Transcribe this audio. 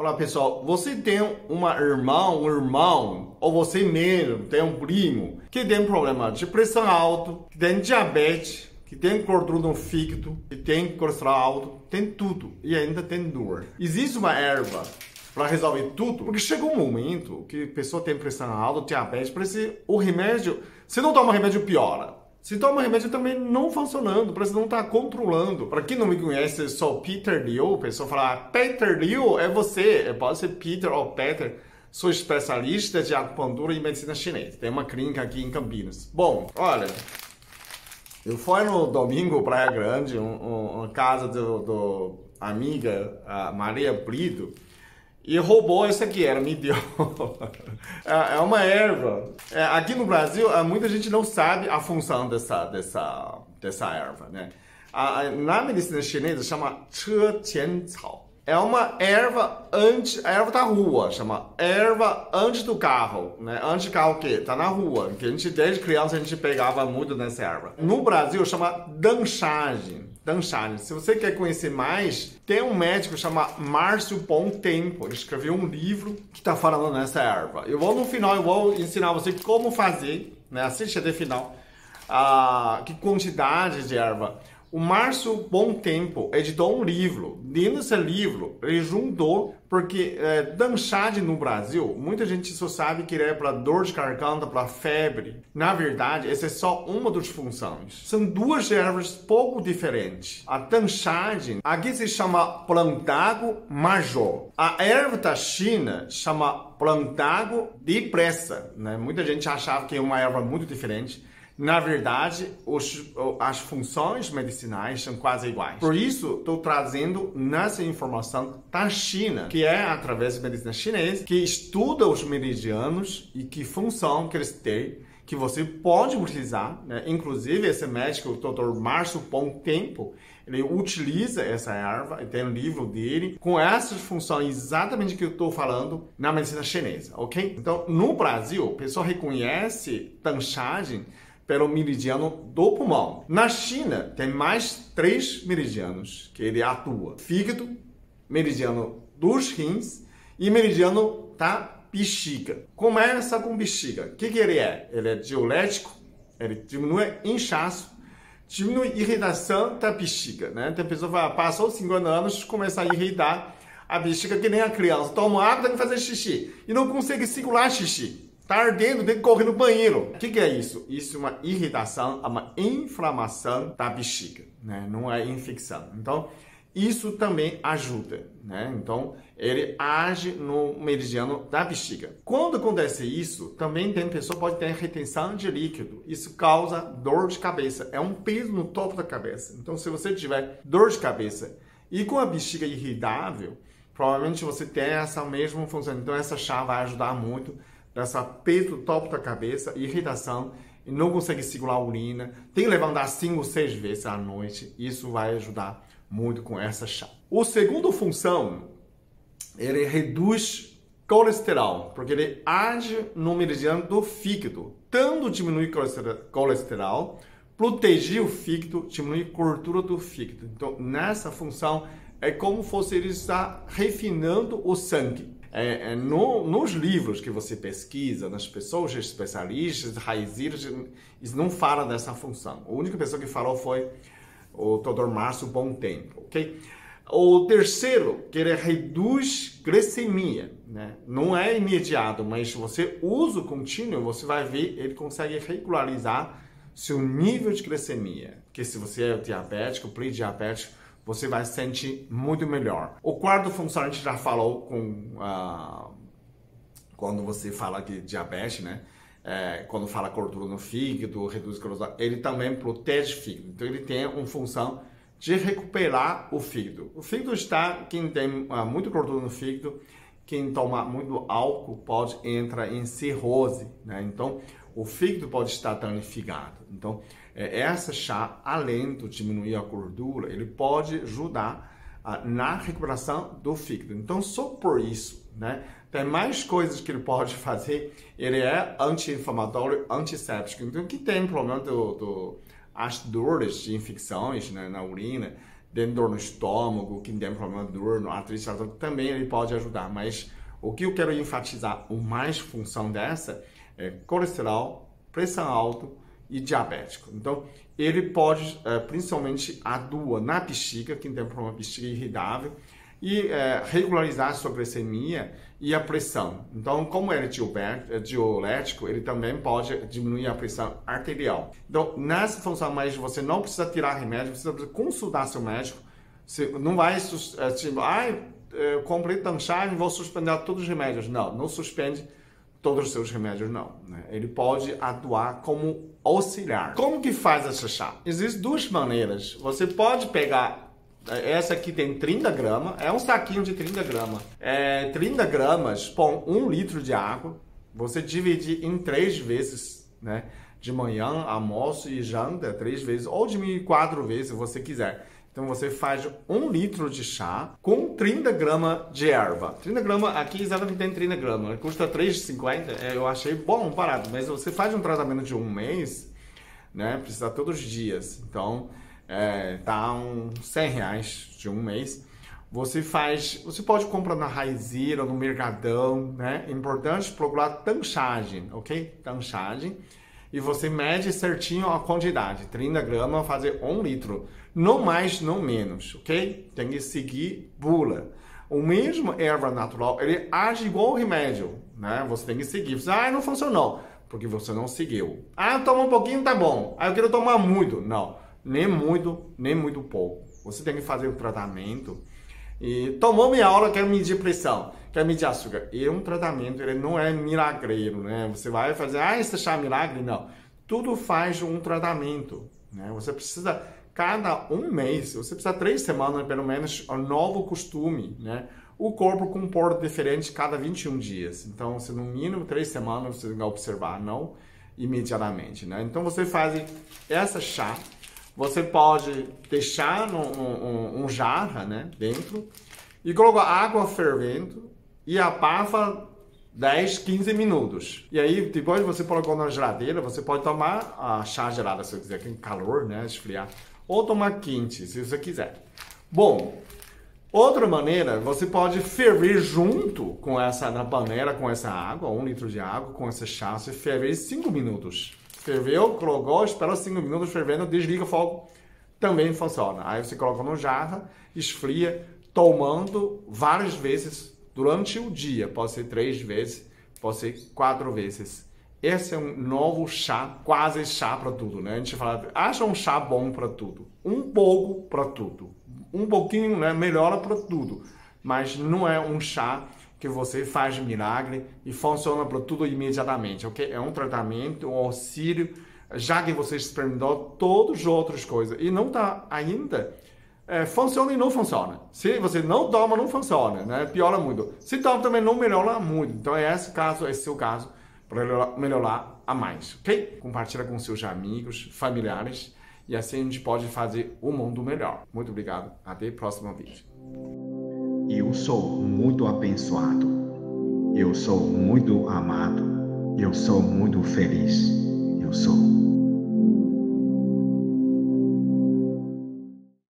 Olá pessoal, você tem um irmão, ou você mesmo tem um primo que tem problema de pressão alta, que tem diabetes, que tem gordura no fígado, que tem colesterol alto, tem tudo e ainda tem dor. Existe uma erva para resolver tudo, porque chega um momento que a pessoa tem pressão alta, diabetes, parece o remédio, se não toma remédio piora. Se toma remédio também não funcionando, parece que não está controlando. Para quem não me conhece, eu sou Peter Liu. A pessoa fala, Peter Liu é você. Pode ser Peter ou Peter. Sou especialista de acupuntura e medicina chinesa. Tem uma clínica aqui em Campinas. Bom, olha, eu fui no domingo Praia Grande, uma casa do amiga Maria Brito, e roubou isso aqui, ela me deu. É uma erva. Aqui no Brasil, muita gente não sabe a função dessa erva, né? Na medicina chinesa, chama Che Qian Cao. É uma erva da rua, chama erva antes do carro, né? Antes do carro o quê? Tá na rua. Que a gente, desde criança, a gente pegava muito nessa erva. No Brasil, chama danchagem. Se você quer conhecer mais, tem um médico chamado Márcio Bom Tempo. Ele escreveu um livro que está falando nessa erva. No final, eu vou ensinar você como fazer, né? Assiste até o final. Que quantidade de erva. O Márcio Bom Tempo editou um livro. Dentro desse livro, ele juntou, porque danchagem no Brasil, muita gente só sabe que é para dor de garganta, para febre. Na verdade, essa é só uma das funções. São duas ervas pouco diferentes. A danchagem, aqui se chama plantago major. A erva da China chama plantago depressa, né? Muita gente achava que é uma erva muito diferente. Na verdade, as funções medicinais são quase iguais. Por isso, estou trazendo nessa informação da China, que é através da medicina chinesa, que estuda os meridianos e que função que eles têm, que você pode utilizar, né? Inclusive, esse médico, o Dr. Márcio Bom Tempo, ele utiliza essa erva, tem um livro dele, com essas funções exatamente que eu estou falando na medicina chinesa, ok? Então, no Brasil, a pessoa reconhece danchagem pelo meridiano do pulmão. Na China, tem mais 3 meridianos que ele atua. Fígado, meridiano dos rins e meridiano da bexiga. Começa com bexiga. O que ele é? Ele é diurético, ele diminui inchaço, diminui irritação da bexiga, né? Tem pessoa que fala, passou 50 anos, começa a irritar a bexiga que nem a criança. Toma água, tem que fazer xixi. E não consegue segurar xixi. Tá ardendo, tem que correr no banheiro. O que é isso? Isso é uma irritação, uma inflamação da bexiga, né? Não é infecção. Então, isso também ajuda, né? Então, ele age no meridiano da bexiga. Quando acontece isso, também tem pessoa que pode ter retenção de líquido. Isso causa dor de cabeça. É um peso no topo da cabeça. Então, se você tiver dor de cabeça e com a bexiga irritável, provavelmente você tem essa mesma função. Então, essa chá vai ajudar muito dessa peso no topo da cabeça, irritação, e não consegue segurar a urina, tem que levantar 5 ou 6 vezes à noite. Isso vai ajudar muito com essa chá. A segunda função, ele reduz colesterol, porque ele age no meridiano do fígado. Tanto diminui colesterol, proteger o fígado, diminuir a gordura do fígado. Então, nessa função, é como se ele está refinando o sangue. Nos livros que você pesquisa, nas pessoas especialistas, raizeiros, eles não falam dessa função. A única pessoa que falou foi o Dr. Márcio Bom Tempo, ok? O terceiro, que ele reduz glicemia, né? Não é imediato, mas se você usa o contínuo, você vai ver, ele consegue regularizar seu nível de glicemia. Porque se você é diabético, pré-diabético, você vai se sentir muito melhor. O quarto função a gente já falou quando você fala de diabetes, né? Quando fala gordura no fígado, reduz colesterol, ele também protege o fígado. Então ele tem uma função de recuperar o fígado. O fígado quem tem muito gordura no fígado, quem toma muito álcool pode entrar em cirrose, né? Então o fígado pode estar danificado. Então essa chá, além de diminuir a gordura, ele pode ajudar na recuperação do fígado. Então, só por isso, né? Tem mais coisas que ele pode fazer. Ele é anti-inflamatório, antisséptico. Então, que tem problema as dores de infecções, né, na urina, tem dor no estômago, quem tem problema de dor, artrite reumatoide, também ele pode ajudar. Mas o que eu quero enfatizar, o mais função dessa é colesterol, pressão alta e diabético. Então, ele pode principalmente atuar na bexiga, quem tem problema de bexiga irritável, e regularizar a sua glicemia e a pressão. Então, como ele é diurético, ele também pode diminuir a pressão arterial. Então, nessa função mais, você não precisa tirar remédio, você precisa consultar seu médico. Você não vai, comprei Tancharge, vou suspender todos os remédios. Não, não suspende todos os seus remédios, não. Né? Ele pode atuar como auxiliar. Como que faz essa chá? Existem duas maneiras. Você pode pegar, essa aqui tem 30 gramas, é um saquinho de 30 gramas. 30 gramas, põe 1 litro de água, você dividir em 3 vezes, né? De manhã, almoço e janta, 3 vezes, ou diminuir 4 vezes, se você quiser. Então, você faz 1 litro de chá com 30 gramas de erva. 30 gramas, aqui exatamente tem 30 gramas. Custa R$ 3,50. Eu achei bom, barato. Mas você faz um tratamento de 1 mês, né? Precisa todos os dias. Então, tá uns R$100 de 1 mês. Você pode comprar na Raizeira, no Mercadão, né? É importante procurar Tancharge, ok? Tancharge. E você mede certinho a quantidade. 30 gramas, fazer 1 litro. Não mais, não menos, ok? Tem que seguir bula. O mesmo erva natural, ele age igual o remédio, né? Você tem que seguir. Você, não funcionou, porque você não seguiu. Toma um pouquinho, tá bom. Eu quero tomar muito. Não, nem muito pouco. Você tem que fazer o tratamento. E tomou minha aula, quero medir pressão, quero medir açúcar. E um tratamento, ele não é milagreiro, né? Você vai fazer, esse chá é milagre? Não. Tudo faz um tratamento, né? Você precisa, cada 1 mês, você precisa 3 semanas, pelo menos, um novo costume, né? O corpo comporta diferente cada 21 dias. Então, se no mínimo 3 semanas, você tem que observar, não imediatamente, né? Então, você faz essa chá. Você pode deixar um jarra, né, dentro e colocar água fervendo e abafa 10, 15 minutos. E aí, depois você colocou na geladeira, você pode tomar a chá gelada, se você quiser, com calor, né, esfriar. Ou tomar quente, se você quiser. Bom, outra maneira, você pode ferver junto com na panela, com essa água, 1 litro de água, com esse chá, você ferver 5 minutos. Ferveu, colocou, espera 5 minutos fervendo, desliga o fogo, também funciona. Aí você coloca no jarra, esfria, tomando várias vezes durante o dia. Pode ser 3 vezes, pode ser 4 vezes. Esse é um novo chá, quase chá para tudo, né? A gente fala, acha um chá bom para tudo. Um pouco para tudo. Um pouquinho, né, melhora para tudo. Mas não é um chá que você faz milagre e funciona para tudo imediatamente, ok? É um tratamento, um auxílio, já que você experimentou todas as outras coisas e não está ainda, funciona e não funciona. Se você não toma, não funciona, né? Piora muito. Se toma, também não melhora muito. Então, esse é seu caso, para melhorar a mais, ok? Compartilha com seus amigos, familiares, e assim a gente pode fazer o mundo melhor. Muito obrigado. Até o próximo vídeo. Eu sou muito abençoado. Eu sou muito amado. Eu sou muito feliz. Eu sou.